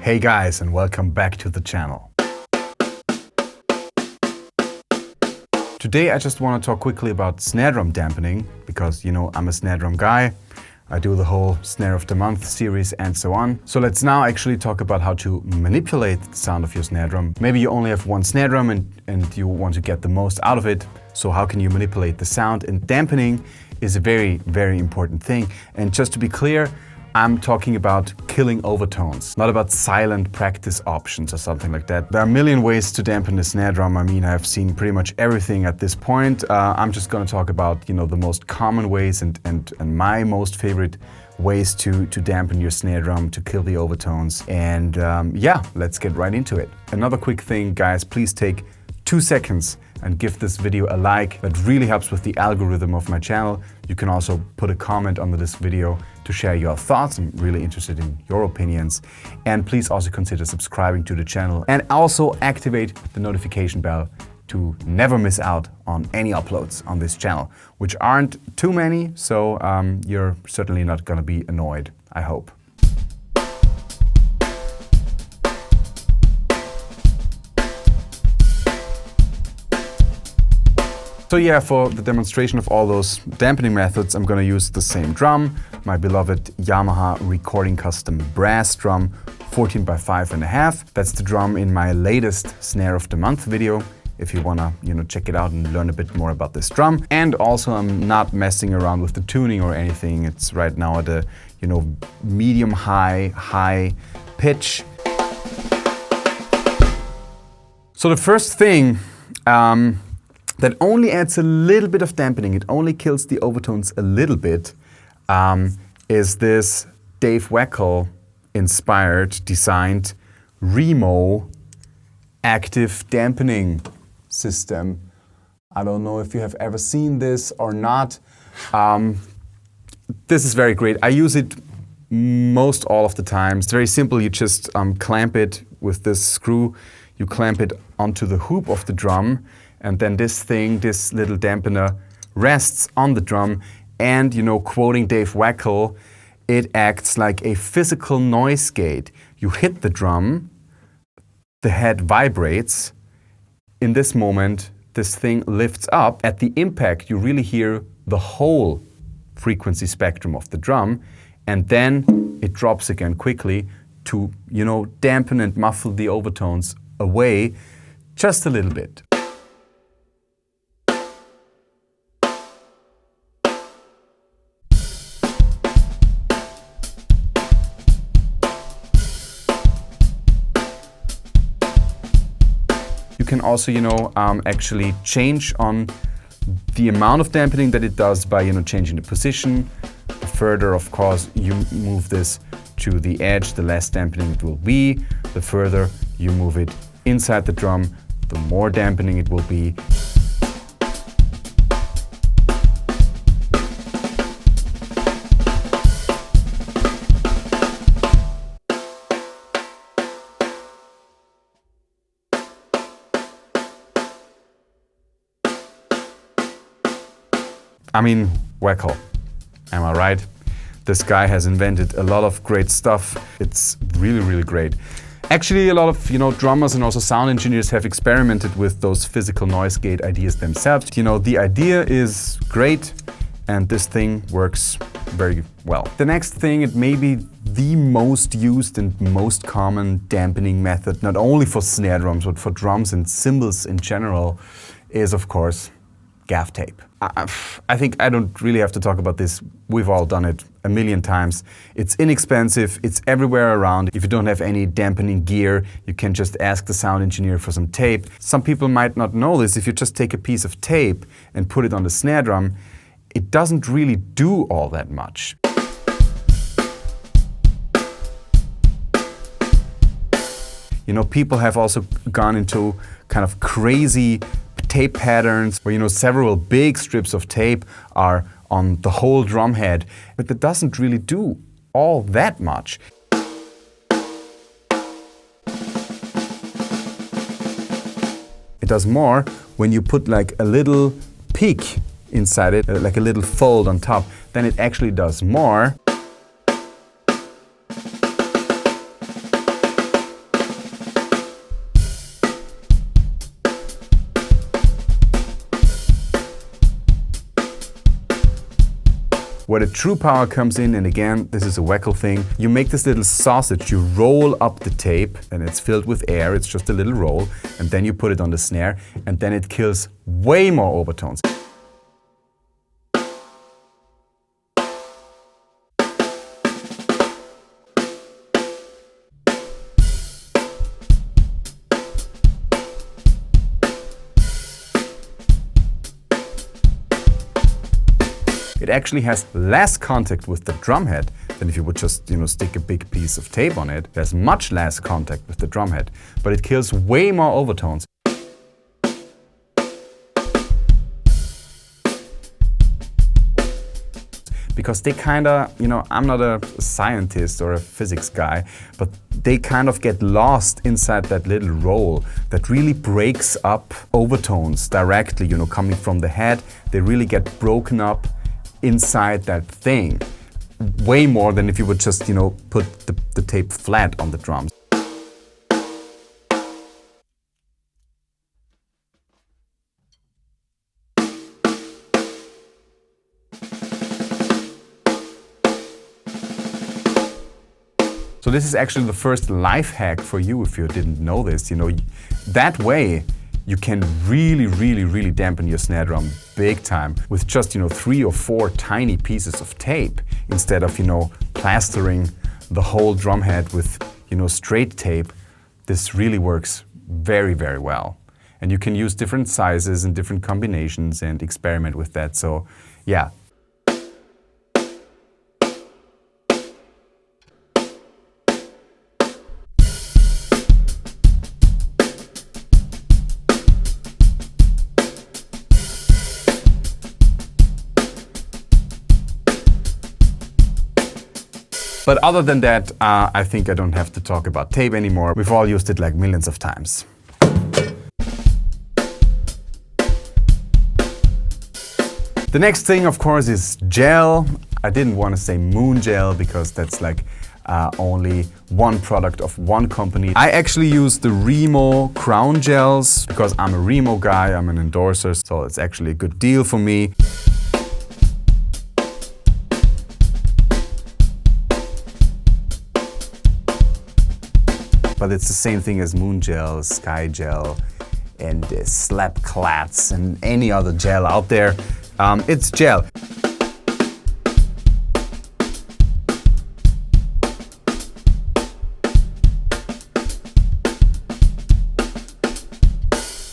Hey guys, and welcome back to the channel. Today I just want to talk quickly about snare drum dampening, because you know I'm a snare drum guy. I do the whole Snare of the Month series and so on. So let's now actually talk about how to manipulate the sound of your snare drum. Maybe you only have one snare drum and you want to get the most out of it. So how can you manipulate the sound? And dampening is a very, very important thing. And just to be clear, I'm talking about killing overtones, not about silent practice options or something like that. There are a million ways to dampen a snare drum. I mean, I've seen pretty much everything at this point. I'm just going to talk about, the most common ways and my most favorite ways to dampen your snare drum, to kill the overtones. And yeah, let's get right into it. Another quick thing, guys, please take 2 seconds and give this video a like. That really helps with the algorithm of my channel. You can also put a comment under this video to share your thoughts. I'm really interested in your opinions. And please also consider subscribing to the channel and also activate the notification bell to never miss out on any uploads on this channel, which aren't too many, so you're certainly not gonna be annoyed, I hope. So yeah, for the demonstration of all those dampening methods, I'm gonna use the same drum, my beloved Yamaha Recording Custom Brass Drum 14 by 5.5. That's the drum in my latest Snare of the Month video, if you wanna check it out and learn a bit more about this drum. And also I'm not messing around with the tuning or anything. It's right now at a medium high pitch. So the first thing, that only adds a little bit of dampening, it only kills the overtones a little bit, is this Dave Weckl inspired, designed Remo active dampening system. I don't know if you have ever seen this or not. This is very great. I use it most all of the time. It's very simple. You just clamp it with this screw. You clamp it onto the hoop of the drum, and then this little dampener rests on the drum, and quoting Dave Weckl, it acts like a physical noise gate. You hit the drum, the head vibrates. In this moment, this thing lifts up. At the impact, you really hear the whole frequency spectrum of the drum, and then it drops again quickly to, dampen and muffle the overtones away just a little bit. You can also, actually change on the amount of dampening that it does by, changing the position. The further, of course, you move this to the edge, the less dampening it will be. The further you move it inside the drum, the more dampening it will be. I mean, Weckl, am I right? This guy has invented a lot of great stuff. It's really, really great. Actually, a lot of drummers and also sound engineers have experimented with those physical noise gate ideas themselves. The idea is great, and this thing works very well. The next thing, it may be the most used and most common dampening method, not only for snare drums, but for drums and cymbals in general, is of course gaff tape. I think I don't really have to talk about this. We've all done it a million times. It's inexpensive, it's everywhere around. If you don't have any dampening gear, you can just ask the sound engineer for some tape. Some people might not know this. If you just take a piece of tape and put it on the snare drum, it doesn't really do all that much. People have also gone into kind of crazy tape patterns where several big strips of tape are on the whole drum head, but that doesn't really do all that much. It does more when you put like a little peak inside it, like a little fold on top, then it actually does more. Where the true power comes in, and again, this is a Weckl thing, you make this little sausage, you roll up the tape, and it's filled with air, it's just a little roll, and then you put it on the snare, and then it kills way more overtones. It actually has less contact with the drum head than if you would just, stick a big piece of tape on it. There's much less contact with the drum head, but it kills way more overtones. Because they kinda, I'm not a scientist or a physics guy, but they kind of get lost inside that little roll that really breaks up overtones directly, coming from the head. They really get broken up inside that thing, way more than if you would just, put the tape flat on the drums. So this is actually the first life hack for you if you didn't know this. That way you can really dampen your snare drum big time with just 3 or 4 tiny pieces of tape instead of plastering the whole drum head with straight tape. This really works very well, and you can use different sizes and different combinations and experiment with that. So yeah. But other than that, I think I don't have to talk about tape anymore. We've all used it like millions of times. The next thing, of course, is gel. I didn't want to say Moongel because that's like only one product of one company. I actually use the Remo Crown Gels because I'm a Remo guy, I'm an endorser, so it's actually a good deal for me. But it's the same thing as Moongel, Sky Gel, and Slap Clats, and any other gel out there. It's gel.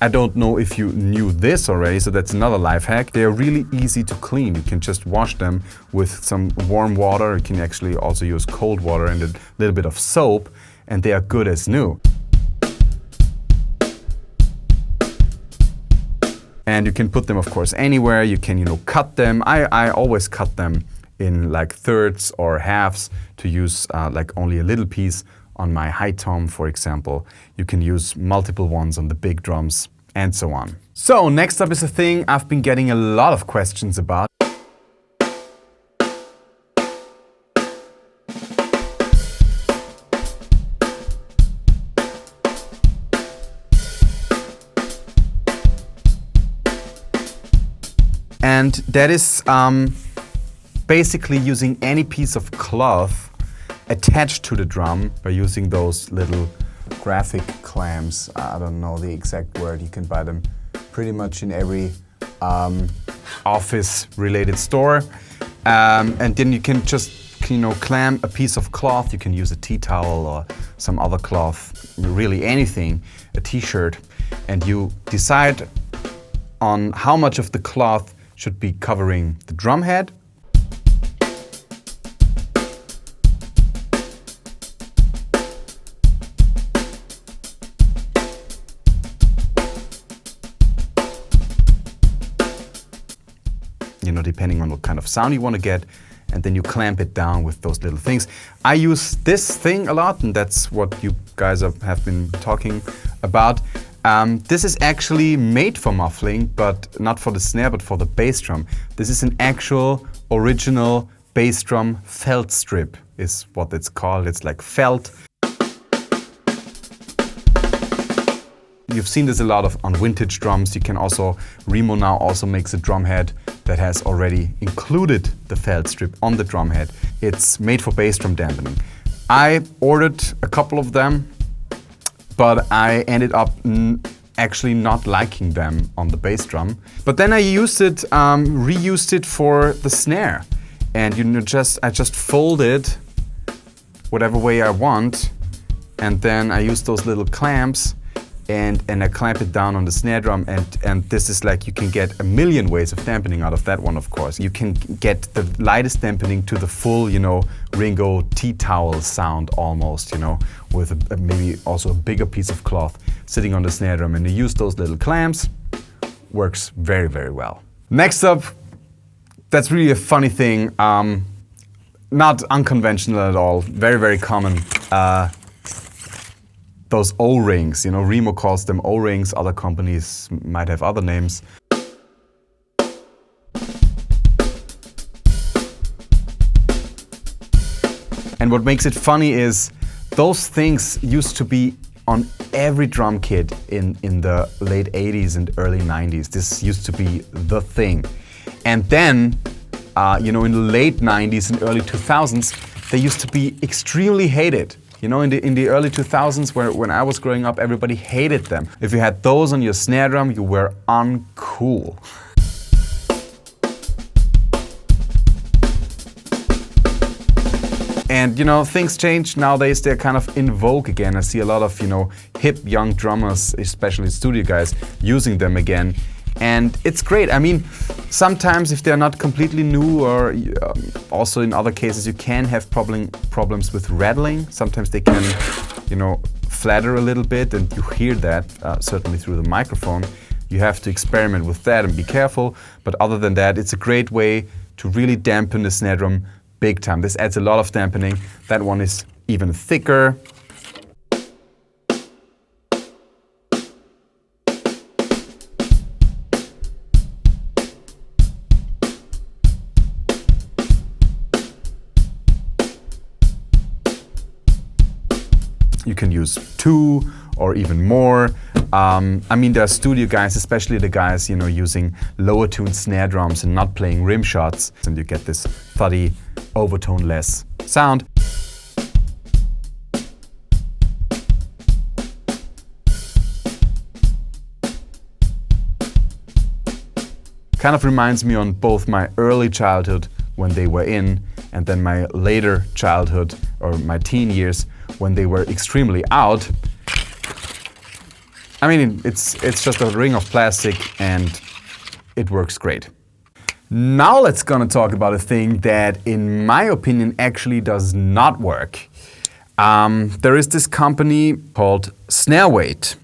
I don't know if you knew this already, so that's another life hack. They're really easy to clean. You can just wash them with some warm water. You can actually also use cold water and a little bit of soap, and they are good as new. And you can put them, of course, anywhere. You can, cut them. I always cut them in like thirds or halves to use like only a little piece on my high tom, for example. You can use multiple ones on the big drums and so on. So next up is a thing I've been getting a lot of questions about. And that is basically using any piece of cloth attached to the drum by using those little graphic clamps. I don't know the exact word. You can buy them pretty much in every office-related store. And then you can just clamp a piece of cloth. You can use a tea towel or some other cloth, really anything, a t-shirt. And you decide on how much of the cloth should be covering the drum head. Depending on what kind of sound you want to get, and then you clamp it down with those little things. I use this thing a lot, and that's what you guys have been talking about. This is actually made for muffling, but not for the snare, but for the bass drum. This is an actual original bass drum felt strip, is what it's called. It's like felt. You've seen this a lot on vintage drums. You can also, Remo now also makes a drum head that has already included the felt strip on the drum head. It's made for bass drum dampening. I ordered a couple of them, but I ended up actually not liking them on the bass drum. But then I used it, reused it for the snare. And I just fold it whatever way I want, and then I use those little clamps and I clamp it down on the snare drum, and this is like, you can get a million ways of dampening out of that one, of course. You can get the lightest dampening to the full, Ringo tea towel sound almost, with maybe also a bigger piece of cloth sitting on the snare drum, and you use those little clamps. Works very, very well. Next up, that's really a funny thing, not unconventional at all, very, very common. Those O-rings, Remo calls them O-rings, other companies might have other names. And what makes it funny is those things used to be on every drum kit in the late 80s and early 90s. This used to be the thing. And then, in the late 90s and early 2000s, they used to be extremely hated. In the early 2000s, when I was growing up, everybody hated them. If you had those on your snare drum, you were uncool. And things change. Nowadays they're kind of in vogue again. I see a lot of hip young drummers, especially studio guys, using them again. And it's great. I mean, sometimes if they're not completely new, or also in other cases you can have problems with rattling. Sometimes they can, flatter a little bit, and you hear that certainly through the microphone. You have to experiment with that and be careful. But other than that, it's a great way to really dampen the snare drum big time. This adds a lot of dampening. That one is even thicker. You can use 2 or even more. I mean, there are studio guys, especially the guys, using lower tuned snare drums and not playing rim shots, and you get this thuddy, overtone-less sound. Kind of reminds me on both my early childhood when they were in, and then my later childhood or my teen years when they were extremely out. I mean, it's just a ring of plastic and it works great. Now let's gonna talk about a thing that, in my opinion, actually does not work. There is this company called Snareweight,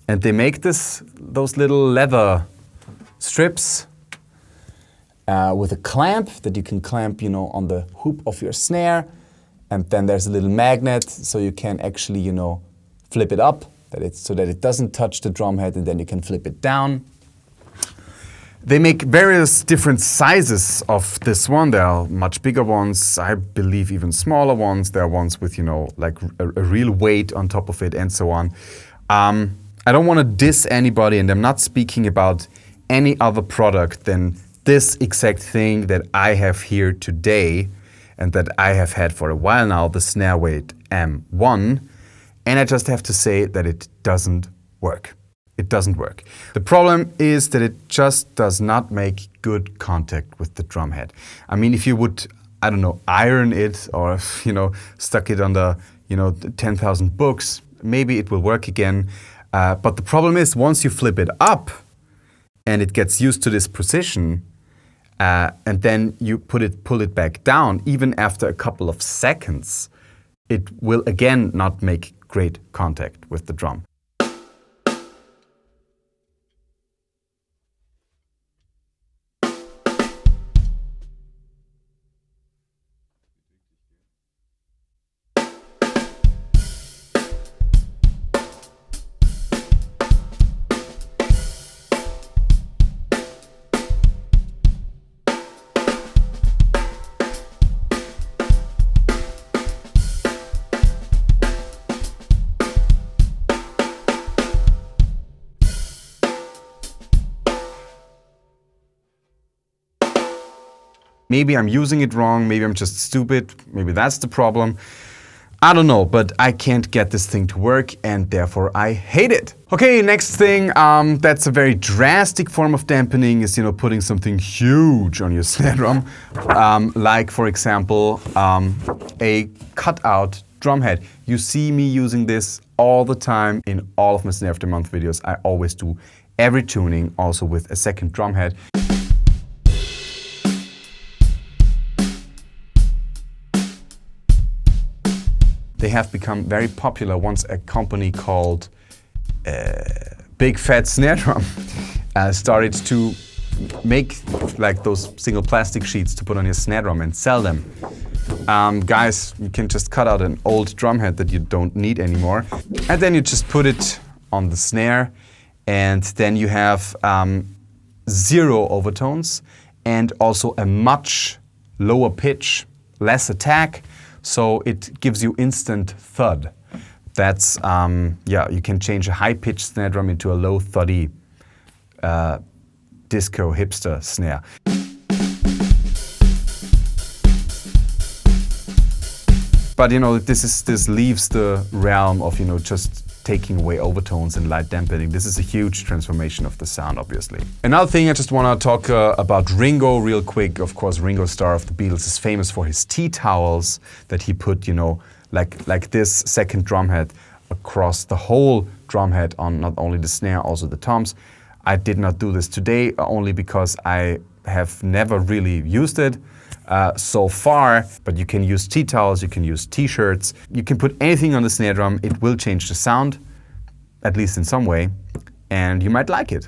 and they make those little leather strips with a clamp that you can clamp, on the hoop of your snare. And then there's a little magnet, so you can actually, flip it up, so that it doesn't touch the drum head, and then you can flip it down. They make various different sizes of this one. There are much bigger ones, I believe even smaller ones. There are ones with, like a real weight on top of it and so on. I don't want to diss anybody, and I'm not speaking about any other product than this exact thing that I have here today, and that I have had for a while now, the Snareweight M1, and I just have to say that it doesn't work. It doesn't work. The problem is that it just does not make good contact with the drum head. I mean, if you would, I don't know, iron it, or stuck it on the 10,000 books, maybe it will work again. But the problem is, once you flip it up and it gets used to this position, and then you pull it back down, even after a couple of seconds, it will again not make great contact with the drum. Maybe I'm using it wrong, maybe I'm just stupid, maybe that's the problem. I don't know, but I can't get this thing to work and therefore I hate it. Okay, next thing, that's a very drastic form of dampening is, putting something huge on your snare drum. Like for example, a cutout drum head. You see me using this all the time in all of my Snare of the Month videos. I always do every tuning also with a second drum head. They have become very popular once a company called Big Fat Snare Drum started to make like those single plastic sheets to put on your snare drum and sell them. Guys, you can just cut out an old drum head that you don't need anymore, and then you just put it on the snare, and then you have 0 overtones and also a much lower pitch, less attack. So it gives you instant thud. That's, yeah, you can change a high-pitched snare drum into a low thuddy disco hipster snare. But this leaves the realm of just taking away overtones and light dampening. This is a huge transformation of the sound, obviously. Another thing I just want to talk about Ringo real quick. Of course, Ringo Starr of the Beatles is famous for his tea towels that he put, like this second drum head across the whole drum head on not only the snare, also the toms. I did not do this today only because I have never really used it so far, but you can use tea towels, you can use t-shirts, you can put anything on the snare drum. It will change the sound, at least in some way, and you might like it.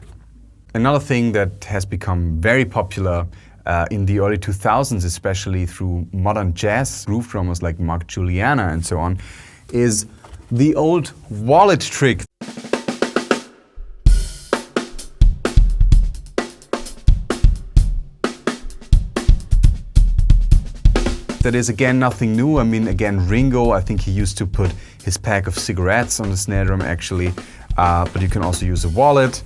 Another thing that has become very popular in the early 2000s, especially through modern jazz groove drummers like Mark Juliana and so on, is the old wallet trick. That is again nothing new. I mean, again, Ringo, I think he used to put his pack of cigarettes on the snare drum actually, but you can also use a wallet.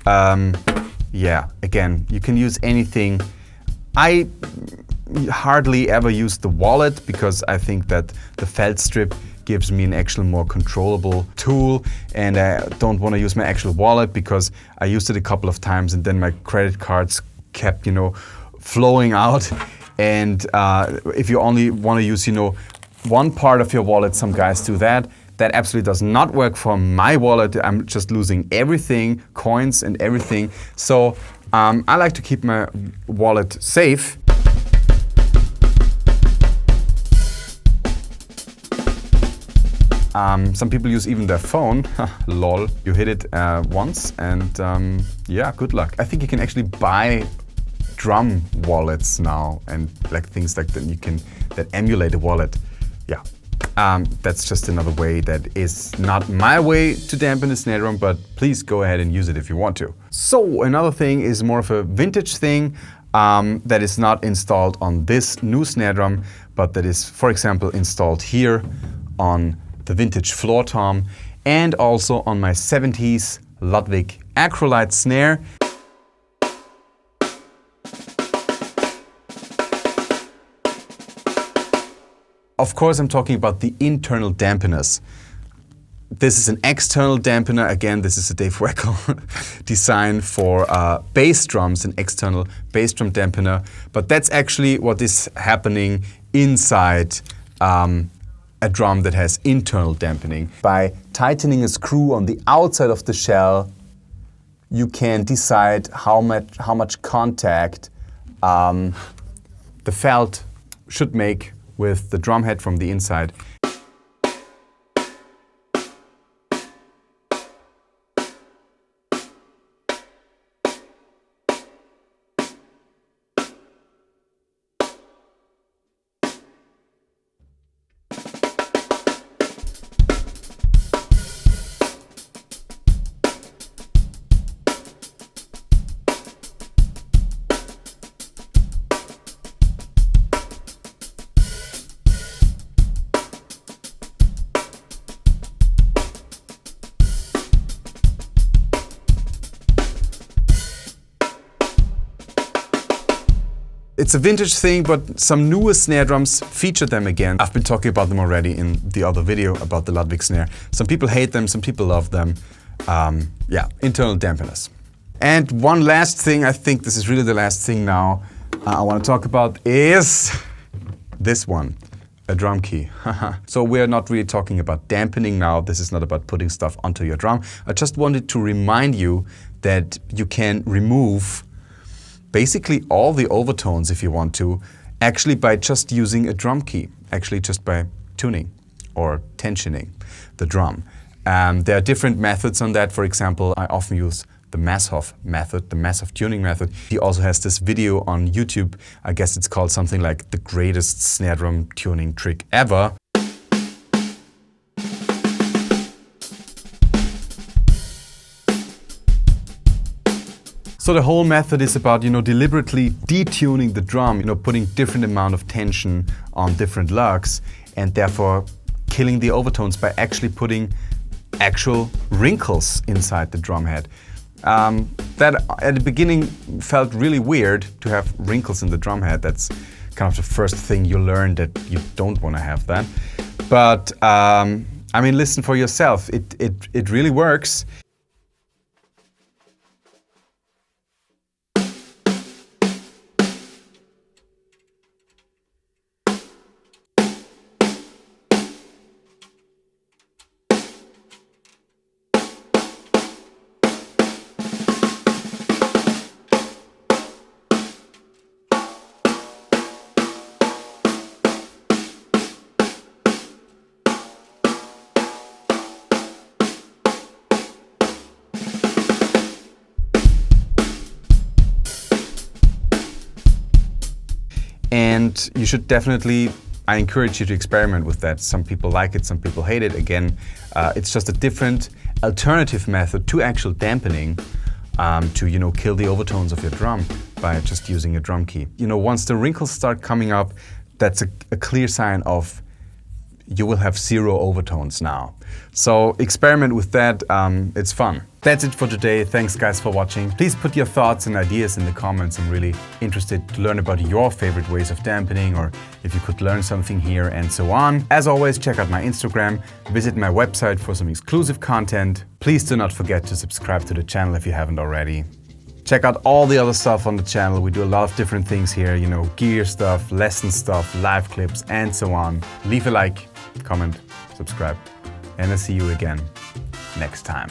Yeah, again, you can use anything. I hardly ever use the wallet because I think that the felt strip gives me an actual more controllable tool, and I don't want to use my actual wallet because I used it a couple of times and then my credit cards kept, flowing out. And if you only want to use, one part of your wallet, some guys do that. That absolutely does not work for my wallet. I'm just losing everything, coins and everything. So I like to keep my wallet safe. Some people use even their phone. Lol. You hit it once and yeah, good luck. I think you can actually buy drum wallets now and like things like that emulate a wallet. Yeah, that's just another way that is not my way to dampen a snare drum, but please go ahead and use it if you want to. So another thing is more of a vintage thing that is not installed on this new snare drum, but that is, for example, installed here on the vintage floor tom and also on my 70s Ludwig Acrolite snare. Of course, I'm talking about the internal dampeners. This is an external dampener. Again, this is a Dave Weckl design for bass drums, an external bass drum dampener. But that's actually what is happening inside a drum that has internal dampening. By tightening a screw on the outside of the shell, you can decide how much contact the felt should make with the drum head from the inside. It's a vintage thing, but some newer snare drums feature them again. I've been talking about them already in the other video about the Ludwig snare. Some people hate them, some people love them. Yeah, internal dampeners. And one last thing, I think this is really the last thing now I want to talk about is this one, a drum key. So we're not really talking about dampening now. This is not about putting stuff onto your drum. I just wanted to remind you that you can remove basically all the overtones if you want to, actually by just using a drum key, actually just by tuning or tensioning the drum. There are different methods on that. For example, I often use the Masshoff method, the Masshoff tuning method. He also has this video on YouTube. I guess it's called something like the greatest snare drum tuning trick ever. So the whole method is about, deliberately detuning the drum, putting different amount of tension on different lugs and therefore killing the overtones by actually putting actual wrinkles inside the drum head. That at the beginning felt really weird to have wrinkles in the drum head. That's kind of the first thing you learn, that you don't want to have that. But I mean, listen for yourself. It really works. And you should definitely, I encourage you to experiment with that. Some people like it, some people hate it. Again, it's just a different alternative method to actual dampening to, kill the overtones of your drum by just using a drum key. Once the wrinkles start coming up, that's a clear sign of you will have zero overtones now. So experiment with that, it's fun. That's it for today. Thanks guys for watching. Please put your thoughts and ideas in the comments. I'm really interested to learn about your favorite ways of dampening, or if you could learn something here and so on. As always, check out my Instagram, visit my website for some exclusive content. Please do not forget to subscribe to the channel if you haven't already. Check out all the other stuff on the channel. We do a lot of different things here, gear stuff, lesson stuff, live clips, and so on. Leave a like, comment, subscribe, and I'll see you again next time.